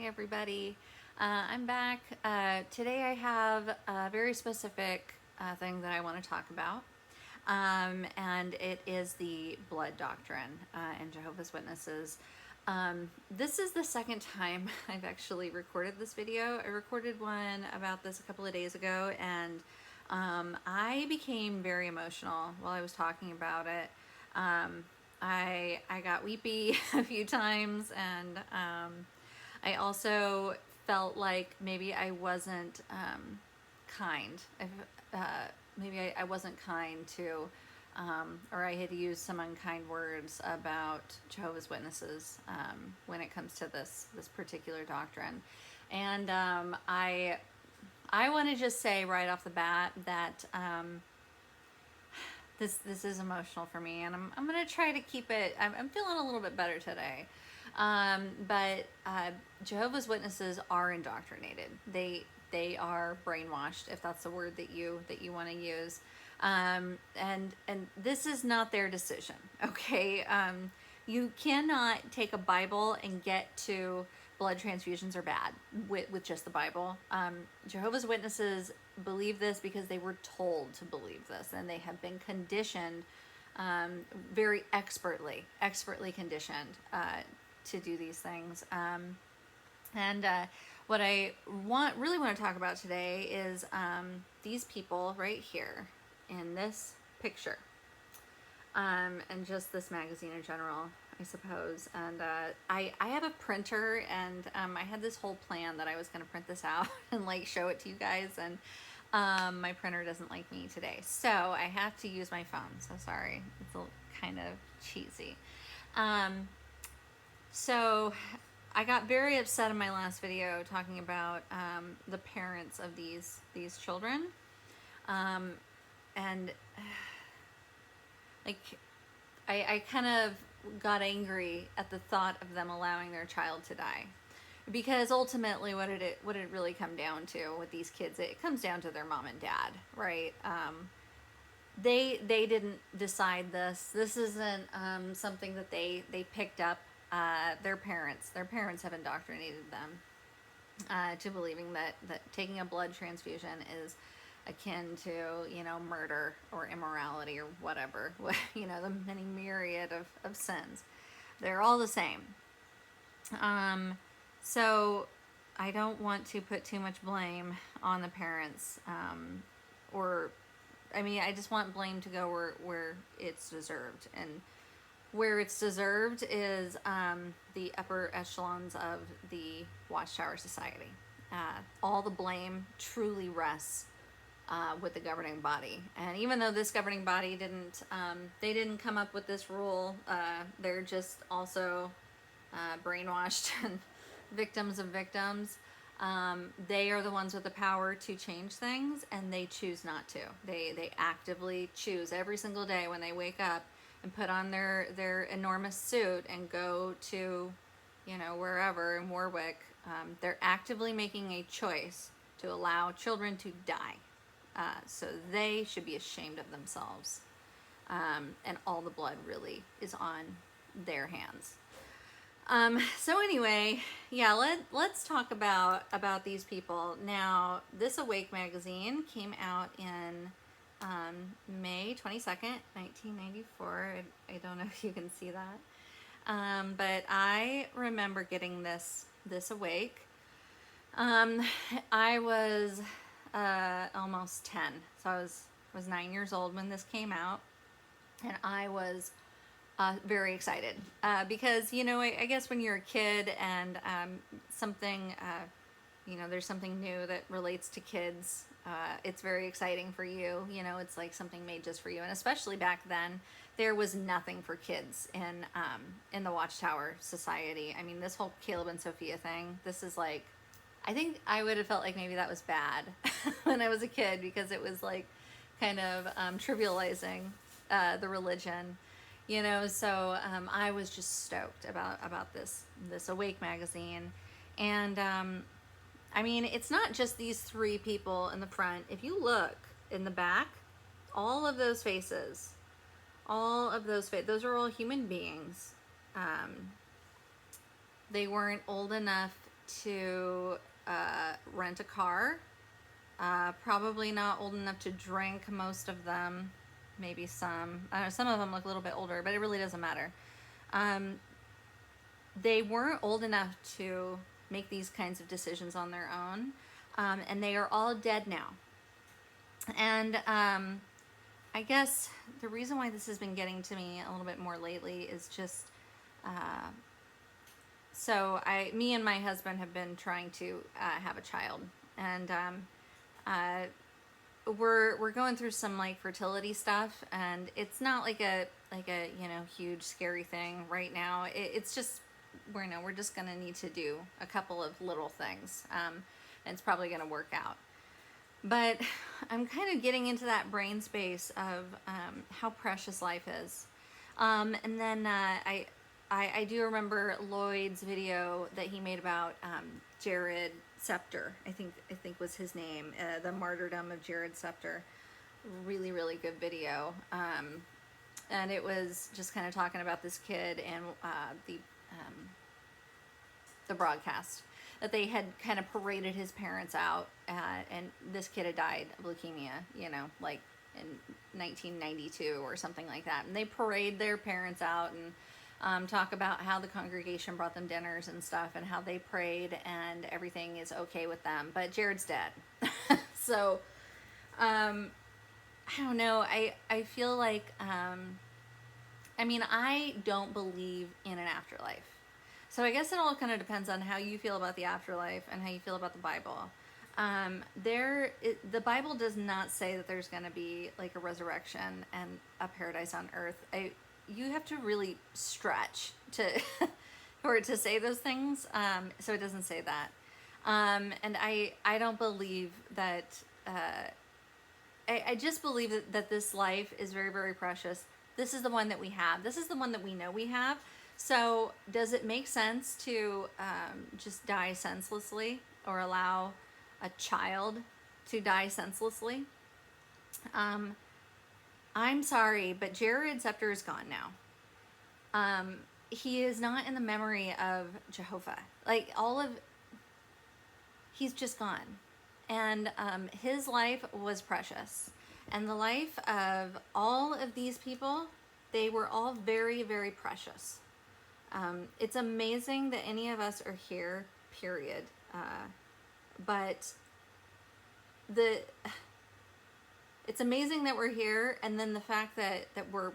everybody. I'm back. Today I have a very specific thing that I want to talk about. And it is the blood doctrine in Jehovah's Witnesses. This is the second time I've actually recorded this video. I recorded one about this a couple of days ago, and I became very emotional while I was talking about it. I got weepy a few times, and I also felt like maybe I wasn't kind. Maybe I wasn't kind to, or I had used some unkind words about Jehovah's Witnesses when it comes to this particular doctrine. And I want to just say right off the bat that this is emotional for me, and I'm gonna try to keep it. I'm feeling a little bit better today. But Jehovah's Witnesses are indoctrinated. They are brainwashed, if that's the word that you want to use. And this is not their decision. Okay. You cannot take a Bible and get to blood transfusions are bad with just the Bible. Jehovah's Witnesses believe this because they were told to believe this, and they have been conditioned, very expertly conditioned to do these things. What I really want to talk about today is these people right here in this picture, and just this magazine in general, I suppose. And I have a printer, and I had this whole plan that I was going to print this out and like show it to you guys, and my printer doesn't like me today, so I have to use my phone. So sorry, it's a kind of cheesy. So I got very upset in my last video talking about the parents of these children, and like I kind of got angry at the thought of them allowing their child to die, because ultimately what did it really come down to with these kids? It comes down to their mom and dad, right? They didn't decide this. This isn't something that they picked up. Their parents have indoctrinated them to believing that taking a blood transfusion is akin to, murder or immorality or whatever, the many myriad of sins. They're all the same. So I don't want to put too much blame on the parents, I just want blame to go where it's deserved. And where it's deserved is the upper echelons of the Watchtower Society. All the blame truly rests with the governing body. And even though this governing body didn't come up with this rule, they're just also brainwashed and victims of victims. They are the ones with the power to change things, and they choose not to. They actively choose every single day when they wake up and put on their enormous suit and go to, wherever in Warwick. They're actively making a choice to allow children to die. So they should be ashamed of themselves. And all the blood really is on their hands. So anyway, yeah, let's talk about these people. Now, this Awake magazine came out in May 22nd, 1994. I don't know if you can see that. But I remember getting this Awake. I was almost 10. So I was 9 years old when this came out, and I was very excited because, I guess when you're a kid and something, there's something new that relates to kids, it's very exciting for you. It's like something made just for you. And especially back then, there was nothing for kids in the Watchtower Society. I mean, this whole Caleb and Sophia thing, this is like, I think I would have felt like maybe that was bad when I was a kid, because it was like kind of trivializing the religion. So I was just stoked about this Awake magazine. And it's not just these three people in the front. If you look in the back, all of those faces, those are all human beings. They weren't old enough to rent a car. Probably not old enough to drink, most of them. Maybe some. I don't know, some of them look a little bit older, but it really doesn't matter. They weren't old enough to make these kinds of decisions on their own, and they are all dead now. And I guess the reason why this has been getting to me a little bit more lately is just, me and my husband have been trying to have a child, and we're going through some like fertility stuff, and it's not like a huge scary thing right now. It's just we're just gonna need to do a couple of little things, and it's probably gonna work out. But I'm kind of getting into that brain space of how precious life is. And then I do remember Lloyd's video that he made about Jared Scepter, I think was his name, the martyrdom of Jared Scepter. Really, really good video. And it was just kind of talking about this kid and the broadcast that they had kind of paraded his parents out, and this kid had died of leukemia, like in 1992 or something like that. And they parade their parents out and talk about how the congregation brought them dinners and stuff, and how they prayed and everything is okay with them. But Jared's dead. So, I don't know. I feel like, I don't believe in an afterlife. So I guess it all kind of depends on how you feel about the afterlife and how you feel about the Bible. The Bible does not say that there's going to be like a resurrection and a paradise on earth. You have to really stretch for it to say those things. So it doesn't say that. And I don't believe that. I just believe that this life is very, very precious. This is the one that we have. This is the one that we know we have. So does it make sense to just die senselessly, or allow a child to die senselessly? I'm sorry, but Jared Scepter is gone now. He is not in the memory of Jehovah. He's just gone. And his life was precious. And the life of all of these people, they were all very, very precious. It's amazing that any of us are here, period. But it's amazing that we're here, and then the fact that we're,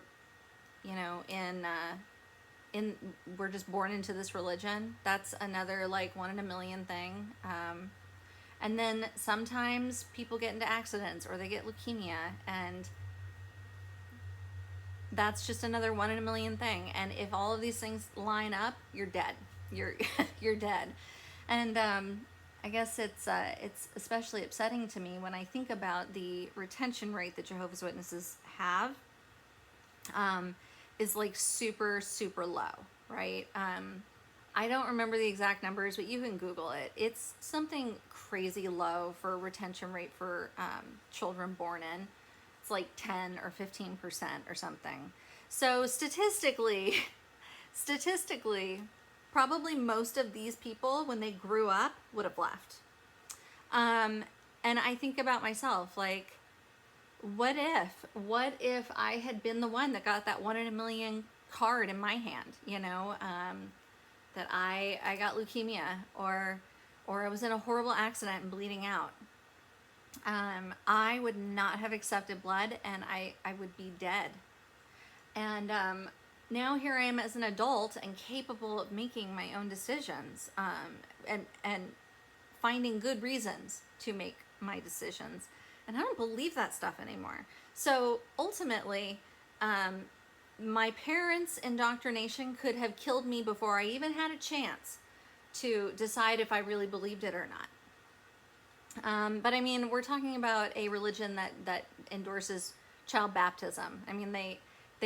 we're just born into this religion. That's another like 1 in a million thing. And then sometimes people get into accidents or they get leukemia, and that's just another 1 in a million thing. And if all of these things line up, you're dead. You're dead. And I guess it's especially upsetting to me when I think about the retention rate that Jehovah's Witnesses have. Is like super, super low, right? I don't remember the exact numbers, but you can Google it. It's something crazy low for retention rate for children born in. It's like 10 or 15% or something. So statistically, probably most of these people, when they grew up, would have left. And I think about myself, like, what if I had been the one that got that 1 in a million card in my hand, that I got leukemia, or I was in a horrible accident and bleeding out. I would not have accepted blood, and I would be dead. And now here I am as an adult and capable of making my own decisions, and finding good reasons to make my decisions. And I don't believe that stuff anymore. So ultimately, my parents' indoctrination could have killed me before I even had a chance to decide if I really believed it or not. But I mean, we're talking about a religion that endorses child baptism. I mean, they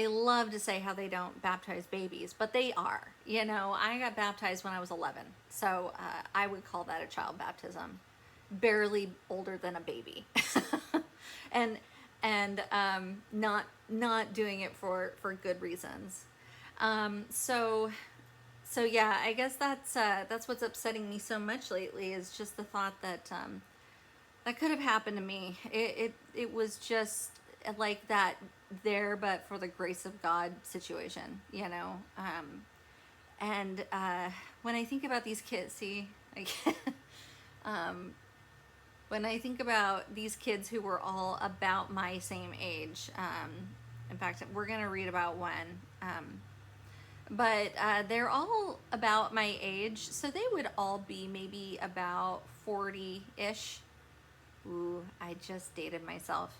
love to say how they don't baptize babies, but they are. I got baptized when I was 11, so I would call that a child baptism. Barely older than a baby. and not doing it for good reasons. So So yeah, I guess that's what's upsetting me so much lately, is just the thought that that could have happened to me. It was just like that there, but for the grace of God situation, you know. And when I think about these kids, see, I um, when I think about these kids who were all about my same age, in fact, we're gonna read about one. But they're all about my age, so they would all be maybe about 40-ish. Ooh, I just dated myself.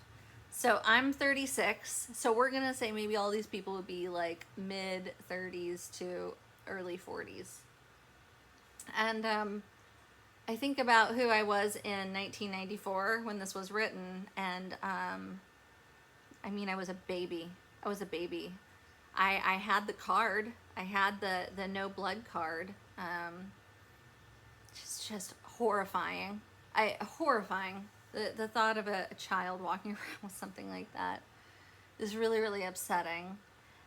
So I'm 36, so we're gonna say maybe all these people would be like mid 30s to early 40s. And I think about who I was in 1994 when this was written, and I mean, I was a baby. I was a baby. I had the card. I had the no blood card. Just horrifying. Horrifying. The thought of a child walking around with something like that is really, really upsetting.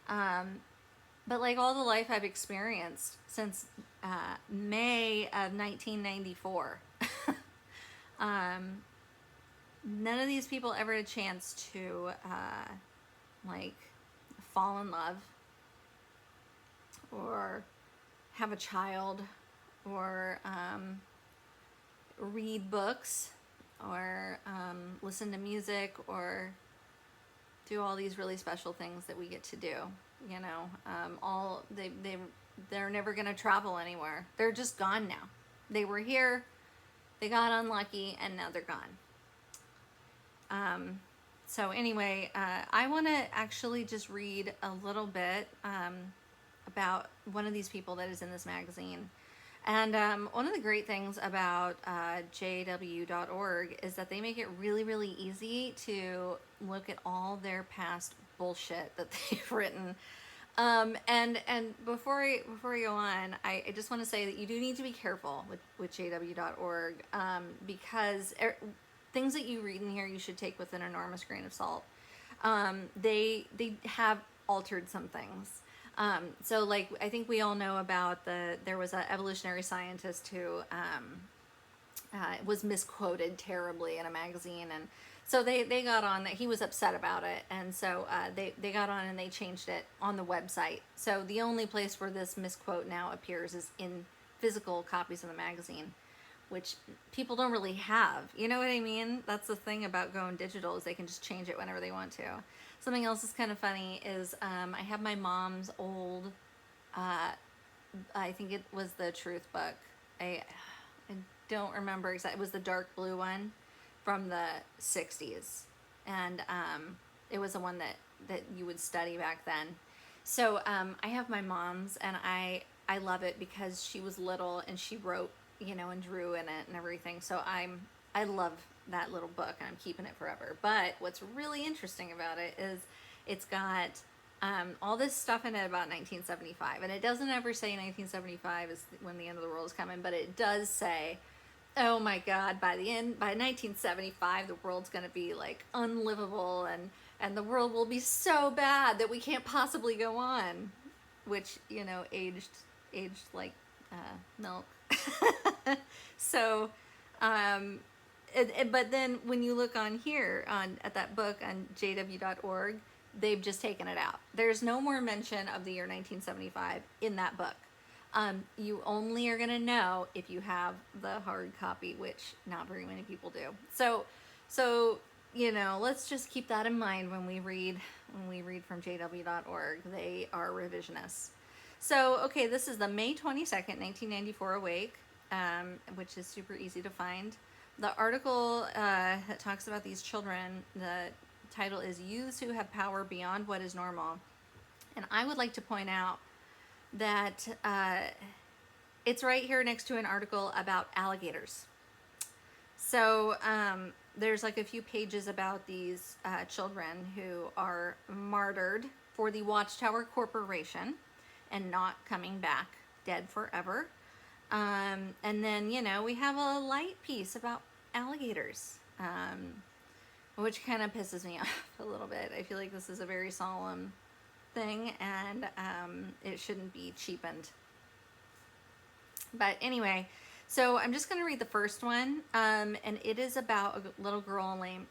But like all the life I've experienced since May of 1994, none of these people ever had a chance to like fall in love or have a child or read books or listen to music or do all these really special things that we get to do. You know, they're never going to travel anywhere. They're just gone now. They were here, they got unlucky, and now they're gone. So anyway, I want to actually just read a little bit about one of these people that is in this magazine. And one of the great things about jw.org is that they make it really, really easy to look at all their past bullshit that they've written. And before I go on, I just want to say that you do need to be careful with jw.org because things that you read in here you should take with an enormous grain of salt. They have altered some things. So like I think we all know about there was an evolutionary scientist who was misquoted terribly in a magazine, and so they got on that. He was upset about it, and so they got on and they changed it on the website. So the only place where this misquote now appears is in physical copies of the magazine, which people don't really have. You know what I mean? That's the thing about going digital, is they can just change it whenever they want to. Something else that's kind of funny is I have my mom's old, I think it was the Truth book. I don't remember exactly. It was the dark blue one from the 60s. And it was the one that you would study back then. So I have my mom's, and I love it because she was little and she wrote, you know, and drew in it and everything. So I love that little book, and I'm keeping it forever. But what's really interesting about it is it's got all this stuff in it about 1975, and it doesn't ever say 1975 is when the end of the world is coming, but it does say, oh my God, by 1975 the world's going to be like unlivable, and the world will be so bad that we can't possibly go on, which, you know, aged like milk. So but then when you look on here at that book on jw.org, they've just taken it out. There's no more mention of the year 1975 in that book. You only are going to know if you have the hard copy, which not very many people do. So you know, let's just keep that in mind when we read from jw.org. They are revisionists. So, okay, this is the May 22nd, 1994 Awake, which is super easy to find. The article that talks about these children, the title is Youths Who Have Power Beyond What Is Normal. And I would like to point out that it's right here next to an article about alligators. So there's like a few pages about these children who are martyred for the Watchtower Corporation and not coming back, dead forever. And then, you know, we have a light piece about alligators, which kind of pisses me off a little bit. I feel like this is a very solemn thing, and it shouldn't be cheapened. But anyway, so I'm just going to read the first one, and it is about a little girl named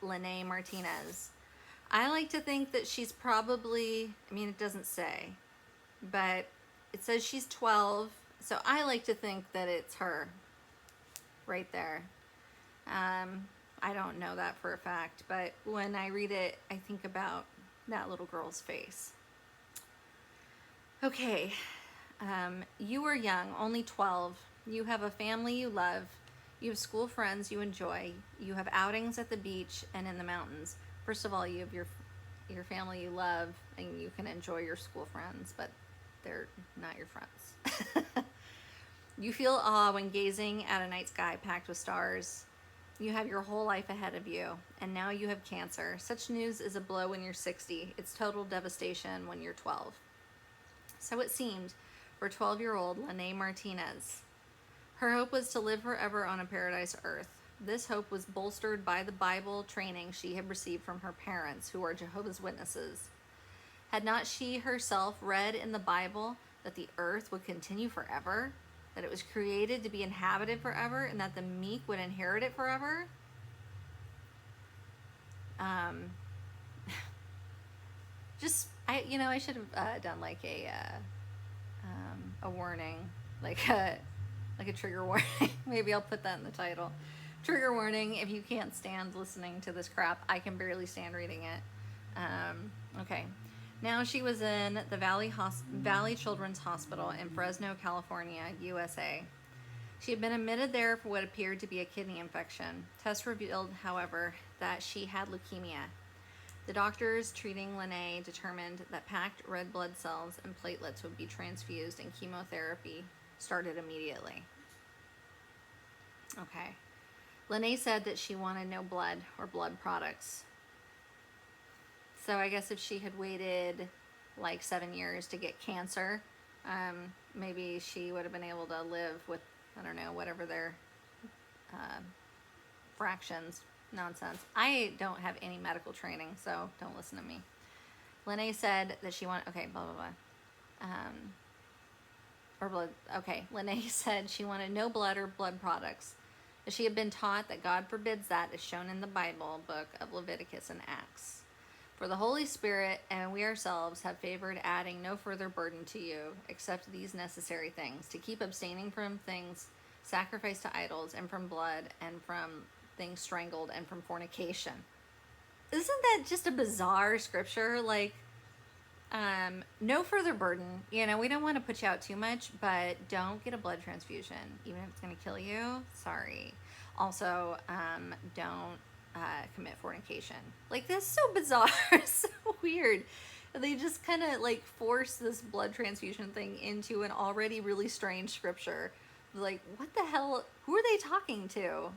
Lynnae Martinez. I like to think that she's probably, I mean, it doesn't say, but it says she's 12, so I like to think that it's her right there. I don't know that for a fact, but when I read it, I think about that little girl's face. Okay, you are young, only 12. You have a family you love. You have school friends you enjoy. You have outings at the beach and in the mountains. First of all, you have your family you love, and you can enjoy your school friends, but they're not your friends. You feel awe when gazing at a night sky packed with stars. You have your whole life ahead of you, and now you have cancer. Such news is a blow when you're 60. It's total devastation when you're 12. So it seemed for 12-year-old Lynnae Martinez. Her hope was to live forever on a paradise earth. This hope was bolstered by the Bible training she had received from her parents, who are Jehovah's Witnesses. Had not she herself read in the Bible that the earth would continue forever? That it was created to be inhabited forever, and that the meek would inherit it forever? I should have done like a warning, like a trigger warning. Maybe I'll put that in the title. Trigger warning: if you can't stand listening to this crap, I can barely stand reading it. Okay. Now she was in the Valley Children's Hospital in Fresno, California, USA. She had been admitted there for what appeared to be a kidney infection. Tests revealed, however, that she had leukemia. The doctors treating Lynnae determined that packed red blood cells and platelets would be transfused, and chemotherapy started immediately. Okay. Lynnae said that she wanted no blood or blood products. So I guess if she had waited like 7 years to get cancer, maybe she would have been able to live with, I don't know, whatever their fractions. Nonsense. I don't have any medical training, so don't listen to me. Lynnae said that she wanted, okay, blah, blah, blah. Lynnae said she wanted no blood or blood products. She had been taught that God forbids that, as shown in the Bible book of Leviticus and Acts. For the Holy Spirit and we ourselves have favored adding no further burden to you, except these necessary things: to keep abstaining from things sacrificed to idols, and from blood, and from things strangled, and from fornication. Isn't that just a bizarre scripture? Like, no further burden. We don't want to put you out too much, but don't get a blood transfusion, even if it's going to kill you. Sorry. Also, don't commit fornication. Like, this is so bizarre. So weird. They just kind of like force this blood transfusion thing into an already really strange scripture. Like, what the hell? Who are they talking to?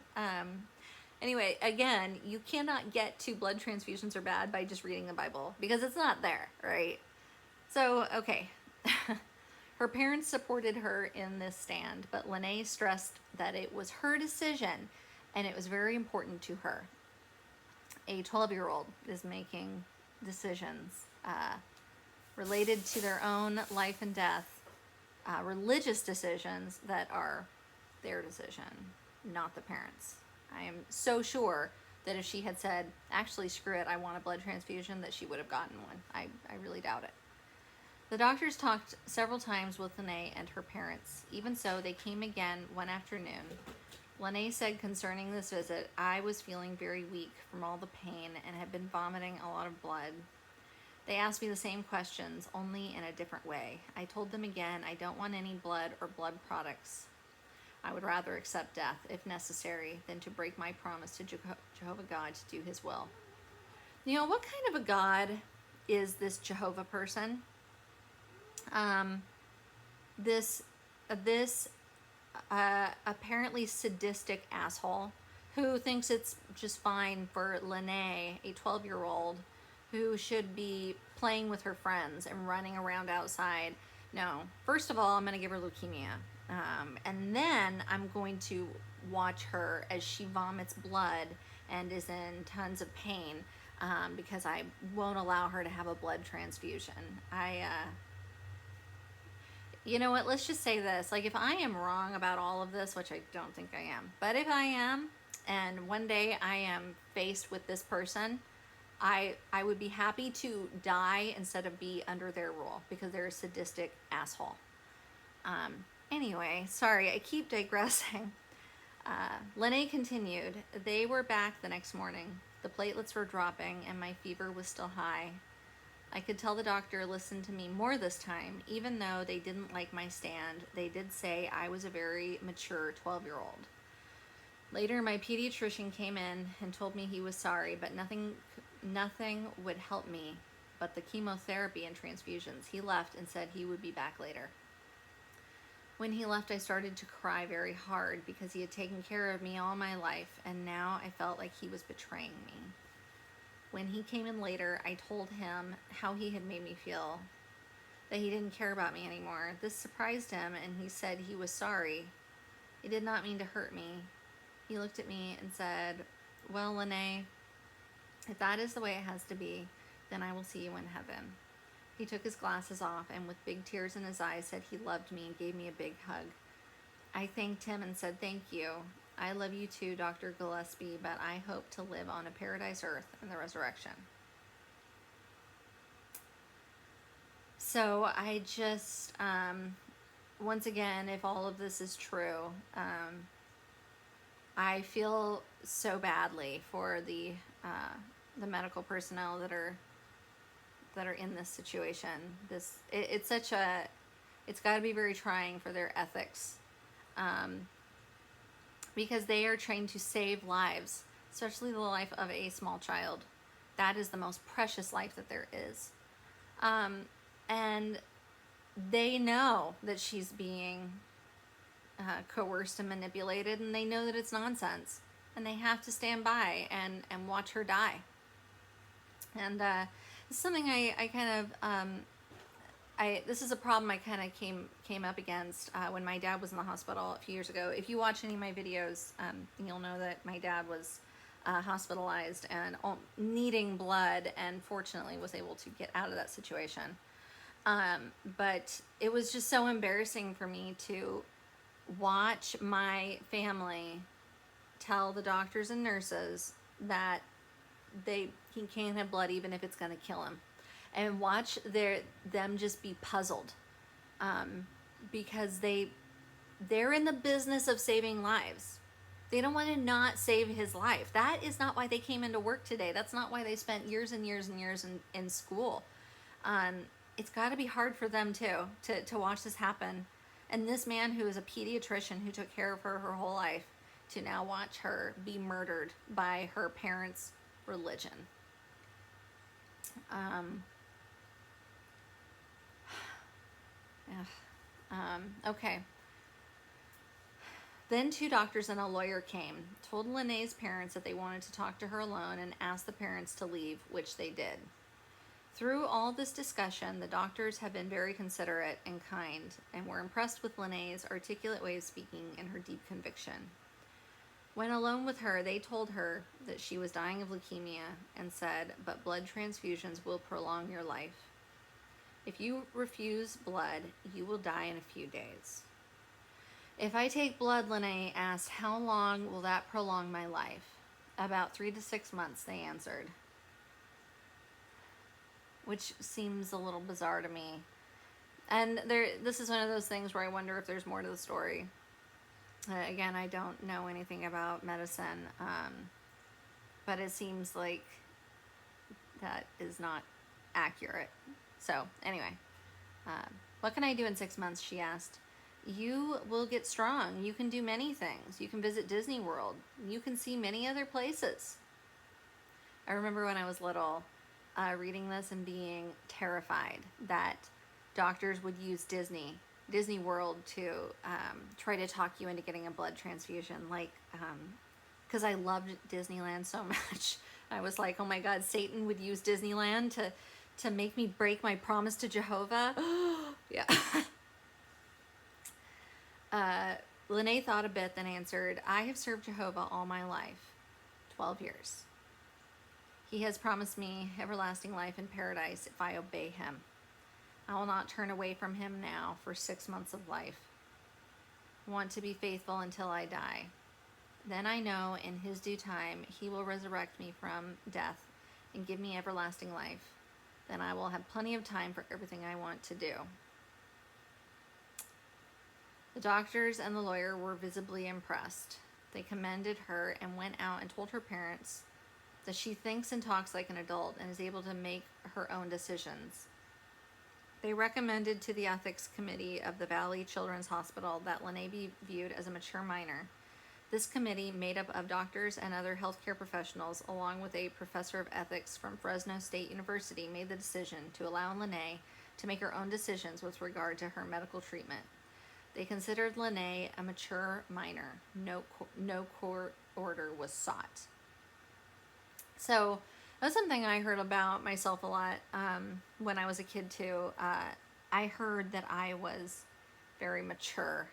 Anyway, again, you cannot get to blood transfusions are bad by just reading the Bible, because it's not there, right? So, okay. Her parents supported her in this stand, but Lynnae stressed that it was her decision, and it was very important to her. A 12-year-old is making decisions related to their own life and death, religious decisions that are their decision, not the parents'. I am so sure that if she had said, actually, screw it, I want a blood transfusion, that she would have gotten one. I really doubt it. The doctors talked several times with Lynnae and her parents. Even so, they came again one afternoon. Lynnae said concerning this visit, I was feeling very weak from all the pain and had been vomiting a lot of blood. They asked me the same questions, only in a different way. I told them again, I don't want any blood or blood products. I would rather accept death, if necessary, than to break my promise to Jehovah God to do his will. What kind of a God is this Jehovah person? This apparently sadistic asshole who thinks it's just fine for Lynnae, a 12-year-old, who should be playing with her friends and running around outside. No, first of all, I'm going to give her leukemia. And then I'm going to watch her as she vomits blood and is in tons of pain, because I won't allow her to have a blood transfusion. You know what? Let's just say this. Like, if I am wrong about all of this, which I don't think I am, but if I am, and one day I am faced with this person, I would be happy to die instead of be under their rule, because they're a sadistic asshole. Anyway, sorry, I keep digressing. Lynnae continued. They were back the next morning. The platelets were dropping, and my fever was still high. I could tell the doctor listened to me more this time, even though they didn't like my stand. They did say I was a very mature 12-year-old. Later, my pediatrician came in and told me he was sorry, but nothing would help me but the chemotherapy and transfusions. He left and said he would be back later. When he left, I started to cry very hard because he had taken care of me all my life, and now I felt like he was betraying me. When he came in later, I told him how he had made me feel, that he didn't care about me anymore. This surprised him, and he said he was sorry. He did not mean to hurt me. He looked at me and said, well, Lynnae, if that is the way it has to be, then I will see you in heaven. He took his glasses off and with big tears in his eyes said he loved me and gave me a big hug. I thanked him and said, thank you. I love you too, Dr. Gillespie, but I hope to live on a paradise earth in the resurrection. So I just, once again, if all of this is true, I feel so badly for the medical personnel that are in this situation. It's got to be very trying for their ethics. Because they are trained to save lives, especially the life of a small child. That is the most precious life that there is. And they know that she's being coerced and manipulated, and they know that it's nonsense. And they have to stand by and watch her die. And this is something I kind of... this is a problem I kind of came up against when my dad was in the hospital a few years ago. If you watch any of my videos, you'll know that my dad was hospitalized and needing blood, and fortunately was able to get out of that situation. But it was just so embarrassing for me to watch my family tell the doctors and nurses that he can't have blood even if it's going to kill him. And watch them just be puzzled, because they're in the business of saving lives. They don't want to not save his life. That is not why they came into work today. That's not why they spent years and years and years in school. It's got to be hard for them too to watch this happen. And this man who is a pediatrician who took care of her whole life, to now watch her be murdered by her parents' religion. Okay. Then 2 doctors and a lawyer came, told Lynnae's parents that they wanted to talk to her alone, and asked the parents to leave, which they did. Through all this discussion, the doctors have been very considerate and kind, and were impressed with Lynnae's articulate way of speaking and her deep conviction. When alone with her, they told her that she was dying of leukemia and said, but blood transfusions will prolong your life. If you refuse blood, you will die in a few days. If I take blood, Lynnae asked, how long will that prolong my life? About 3 to 6 months, they answered. Which seems a little bizarre to me. And this is one of those things where I wonder if there's more to the story. Again, I don't know anything about medicine, but it seems like that is not accurate. So, anyway, what can I do in 6 months, she asked. You will get strong. You can do many things. You can visit Disney World. You can see many other places. I remember when I was little, reading this and being terrified that doctors would use Disney World to try to talk you into getting a blood transfusion, like, because I loved Disneyland so much. I was like, oh my God, Satan would use Disneyland to make me break my promise to Jehovah. Yeah. Lynnae thought a bit, then answered, I have served Jehovah all my life, 12 years. He has promised me everlasting life in paradise if I obey him. I will not turn away from him now for 6 months of life. I want to be faithful until I die. Then I know in his due time he will resurrect me from death and give me everlasting life. Then I will have plenty of time for everything I want to do. The doctors and the lawyer were visibly impressed. They commended her and went out and told her parents that she thinks and talks like an adult and is able to make her own decisions. They recommended to the ethics committee of the Valley Children's Hospital that Lynnae be viewed as a mature minor. This committee, made up of doctors and other healthcare professionals, along with a professor of ethics from Fresno State University, made the decision to allow Lynnae to make her own decisions with regard to her medical treatment. They considered Lynnae a mature minor. No court order was sought. So that's something I heard about myself a lot when I was a kid too. I heard that I was very mature,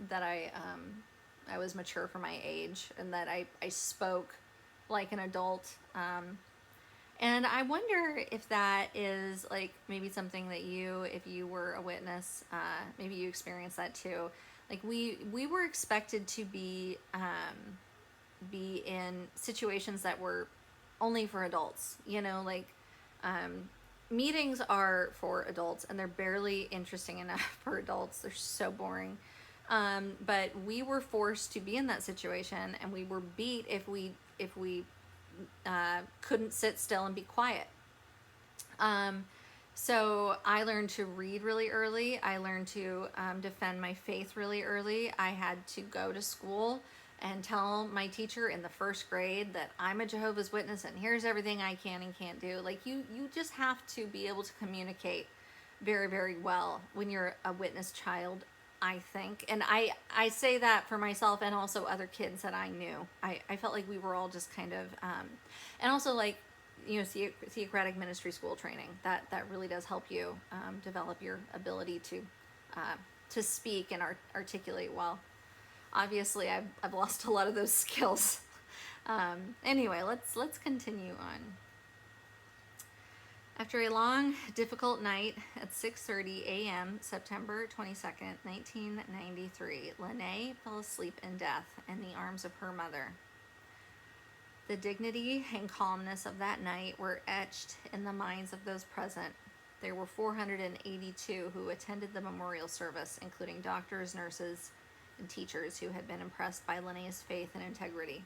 that I was mature for my age, and that I spoke like an adult. And I wonder if that is like maybe something that you, if you were a witness, maybe you experienced that too. Like we were expected to be in situations that were only for adults, you know, like meetings are for adults and they're barely interesting enough for adults. They're so boring. But we were forced to be in that situation, and we were beat if we couldn't sit still and be quiet. So I learned to read really early. I learned to defend my faith really early. I had to go to school and tell my teacher in the first grade that I'm a Jehovah's Witness and here's everything I can and can't do. Like you just have to be able to communicate very, very well when you're a witness child, I think. And I say that for myself and also other kids that I knew. I felt like we were all just kind of, and also like, you know, theocratic ministry school training, that really does help you develop your ability to speak and articulate well. Obviously, I've lost a lot of those skills. Anyway, let's continue on. After a long, difficult night at 6:30 a.m., September 22nd, 1993, Lynnae fell asleep in death in the arms of her mother. The dignity and calmness of that night were etched in the minds of those present. There were 482 who attended the memorial service, including doctors, nurses, and teachers who had been impressed by Lynnae's faith and integrity.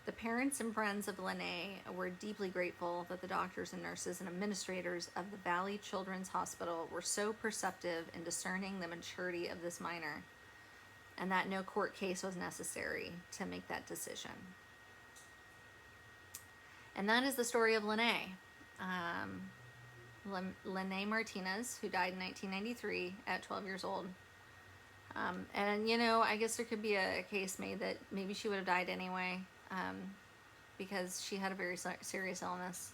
The parents and friends of Lynnae were deeply grateful that the doctors and nurses and administrators of the Valley Children's Hospital were so perceptive in discerning the maturity of this minor, and that no court case was necessary to make that decision. And that is the story of Lynnae. Lynnae Martinez, who died in 1993 at 12 years old. And, you know, I guess there could be a case made that maybe she would have died anyway, because she had a very serious illness.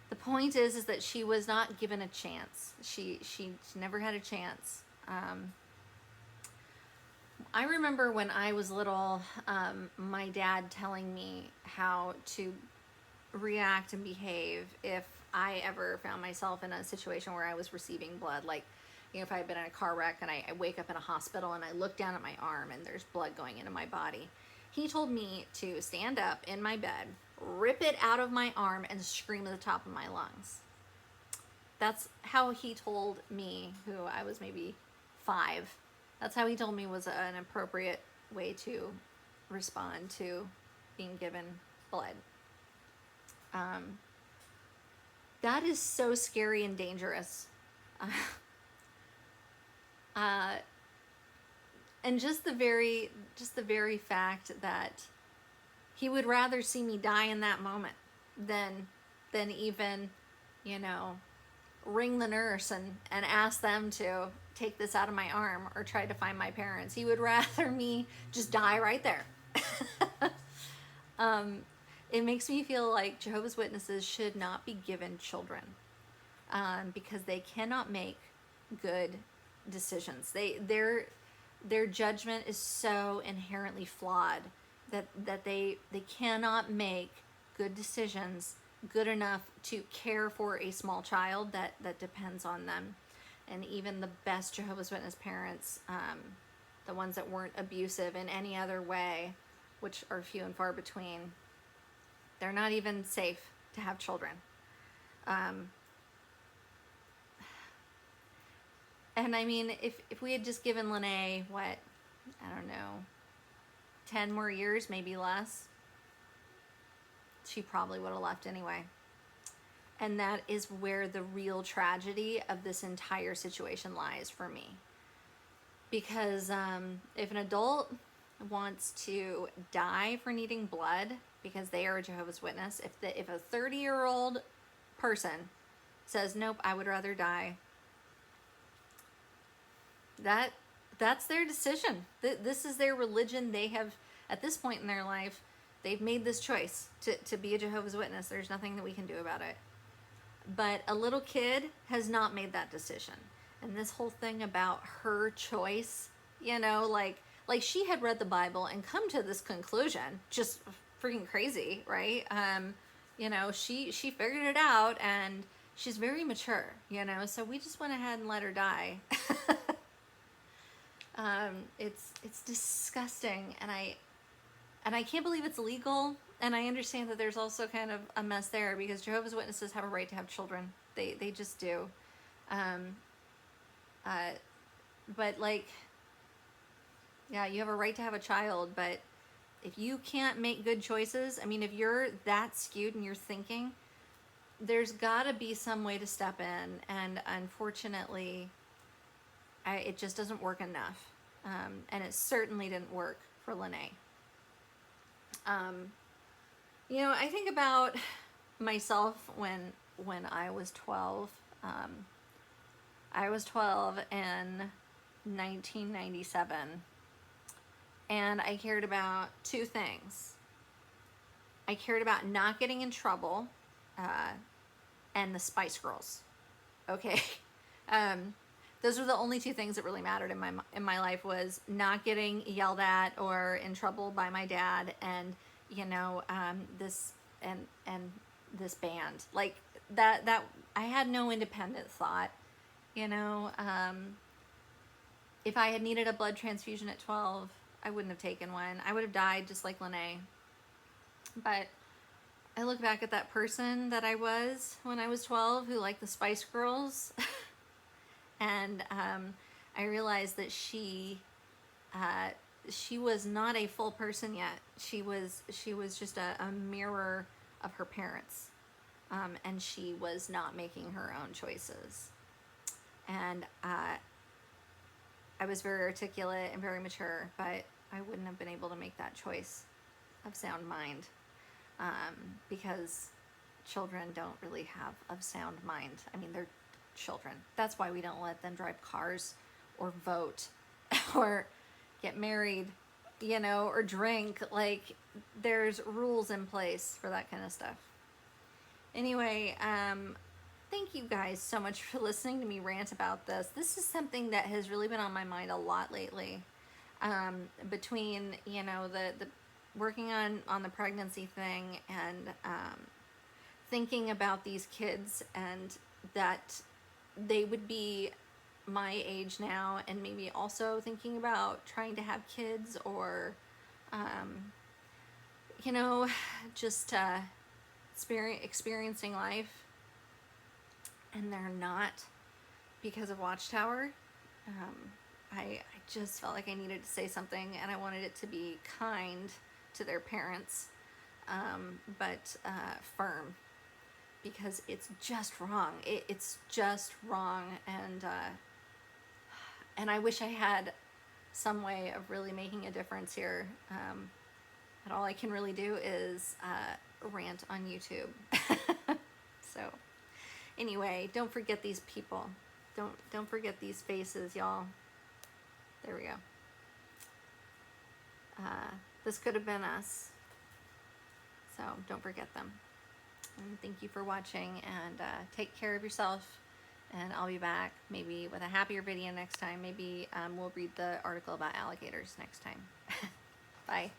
The point is that she was not given a chance. She never had a chance. I remember when I was little, my dad telling me how to react and behave if I ever found myself in a situation where I was receiving blood. Like, you know, if I had been in a car wreck and I wake up in a hospital and I look down at my arm and there's blood going into my body. He told me to stand up in my bed, rip it out of my arm, and scream at the top of my lungs. That's how he told me, who I was maybe 5. That's how he told me was an appropriate way to respond to being given blood. That is so scary and dangerous. And just the very fact that he would rather see me die in that moment than even, you know, ring the nurse and ask them to take this out of my arm or try to find my parents. He would rather me just die right there. It makes me feel like Jehovah's Witnesses should not be given children, because they cannot make good decisions. Their judgment is so inherently flawed that they cannot make good decisions good enough to care for a small child that depends on them. And even the best Jehovah's Witness parents, the ones that weren't abusive in any other way, which are few and far between, they're not even safe to have children. And I mean, if we had just given Lynnae, what, I don't know, 10 more years, maybe less, she probably would have left anyway. And that is where the real tragedy of this entire situation lies for me. Because if an adult wants to die for needing blood because they are a Jehovah's Witness, if a 30-year-old person says, nope, I would rather die, that's their decision. This is their religion. They have, at this point in their life, they've made this choice to be a Jehovah's Witness. There's nothing that we can do about it. But a little kid has not made that decision. And this whole thing about her choice, you know, like she had read the Bible and come to this conclusion, just freaking crazy, right? You know, she figured it out, and she's very mature, you know, so we just went ahead and let her die. It's disgusting, and I can't believe it's illegal. And I understand that there's also kind of a mess there, because Jehovah's Witnesses have a right to have children. They just do. But like, yeah, you have a right to have a child, but if you can't make good choices, I mean, if you're that skewed in your thinking, there's gotta be some way to step in. And unfortunately, it just doesn't work enough. And it certainly didn't work for Lynnae. You know, I think about myself when I was 12. I was 12 in 1997, and I cared about two things. I cared about not getting in trouble, and the Spice Girls. Okay, those were the only two things that really mattered in my life, was not getting yelled at or in trouble by my dad, and you know, this and this band, like that I had no independent thought, you know. If I had needed a blood transfusion at 12, I wouldn't have taken one. I would have died just like Lynnae. But I look back at that person that I was when I was 12, who liked the Spice Girls, and I realized that she was not a full person yet. She was just a mirror of her parents, and she was not making her own choices. And I was very articulate and very mature, but I wouldn't have been able to make that choice of sound mind, because children don't really have a sound mind. I mean, they're children. That's why we don't let them drive cars or vote or get married, you know, or drink. Like, there's rules in place for that kind of stuff. Anyway, thank you guys so much for listening to me rant about this. This is something that has really been on my mind a lot lately. Between, you know, the working on the pregnancy thing, and thinking about these kids, and that they would be my age now, and maybe also thinking about trying to have kids, or you know, just experiencing life, and they're not, because of Watchtower. I just felt like I needed to say something, and I wanted it to be kind to their parents, but firm, because it's just wrong. It's just wrong, and I wish I had some way of really making a difference here. But all I can really do is rant on YouTube. So anyway, don't forget these people. Don't forget these faces, y'all. There we go. This could have been us. So don't forget them. And thank you for watching, and take care of yourself. And I'll be back maybe with a happier video next time. Maybe we'll read the article about alligators next time. Bye.